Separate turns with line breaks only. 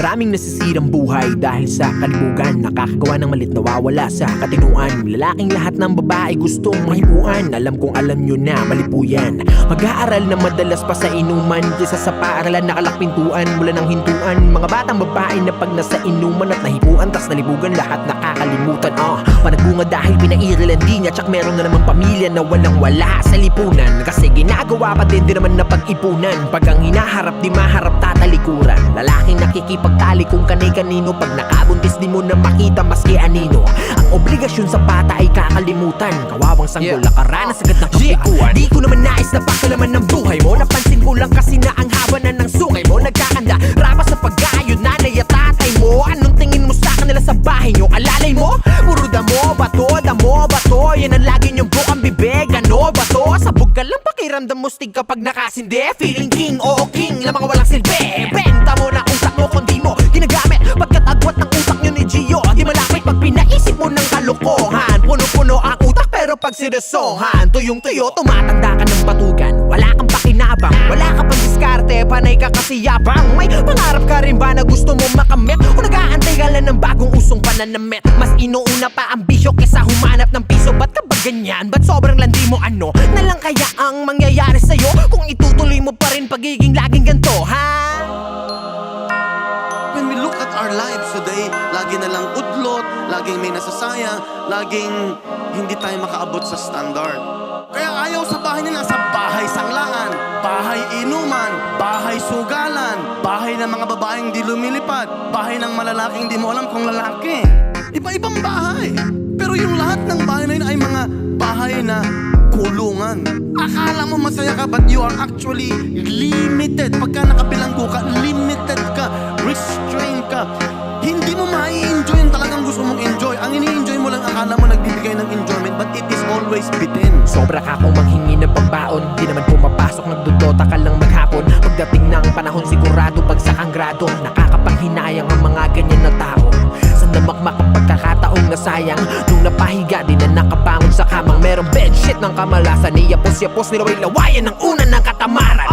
Maraming nasisirang buhay dahil sa kalibugan. Nakakagawa ng malit, nawawala sa katinuan. Lalaking lahat ng babae gustong mahipuan. Alam kong alam nyo na mali po yan. Mag-aaral na madalas pa sa inuman kaysa sa paaralan nakalakpintuan. Mula ng hintuan, mga batang babae na pag nasa inuman at nahipuan, tas nalibugan lahat nakakalimutan. Panagbunga dahil pinairilan di niya. Tsak meron na namang pamilya na walang wala sa lipunan. Kasi ginagawa pa din naman na pag-ipunan. Pag ang hinaharap di maharap tatalikuran. Lalaking nakikipagtali kung kanay-kanino. Pag nakabuntis di mo na makita maski anino. Ang obligasyon sa bata ay kakalimutan. Kawawang sanggol nakaranas agad ng kapikuan. Di ko naman nais na pakalaman ng buhay mo. Napansin ko lang kasi na ang haba na ng sungay mo. Nagkakanda rapa sa pag-ayod nanay at tatay mo. Anong tingin mo sa kanila sa bahay nyo? Alalay mo? Puro damo ba to? Damo ba to? Yan ang lagi nyong bukang bibig. Ano ba to? Sabog ka lang pakiramdam mo stig kapag nakasindi. Feeling king, oo king, lamang walang silbi. Benta mo na utak mo kung di mo ginagamit. Pagkat agwat ng utak nyo ni Gio, di malapit pag pinaisip mo ng kalokohan. Puno-puno ang utak pero pag siresohan, tuyong-tuyo, tumatanda ka ng batugan. Wala kang pakinabang, wala ka pang diskarte, panay ka kasi yabang. May pangarap ka rin ba na gusto mo makamit? O nag-aantay ka lang ng bagong usong pananamit? Mas inuuna pa ang bisyo kesa humanap ng piso. Ba't ka ba ganyan? Ba't sobrang landi mo ano? Na lang kaya ang mangyayari sa'yo kung itutuloy mo pa rin pagiging laging ganto, ha?
When we look at our lives today, lagi na lang udlot, laging may nasasayang, laging hindi tayo makaabot sa standard. Kaya ayaw sa bahay nila, sa bahay sanglangan, bahay inuman, bahay sugalan, bahay ng mga babaeng di lumilipad, bahay ng malalaking di mo alam kung lalaki. Iba-ibang bahay. Pero yung lahat ng bahay na yun ay mga bahay na kulungan. Akala mo masaya ka but you are actually limited. Pagka nakabilanggo ka, limited ka, restrained ka. Hindi mo mai-enjoy yung talagang gusto mong enjoy. Ang ini-enjoy mo lang, akala mo nagbibigay ng enjoyment, but it is always bitten.
Sobra ka kung manghingi ng pambaon. Di naman pumapasok, nagdudota ka lang maghapon. Pagdating ng panahon sigurado, bagsak ang grado. Nakakapanghinayang ang mga ganyan na tao. Sa namakmak ang pagkakataong nasayang. Nung napahiga, di na nakabangon sa kamang merong bedsheet ng kamalasan. Iyapos-yapos, nilaway-lawayan ng una ng katamaran.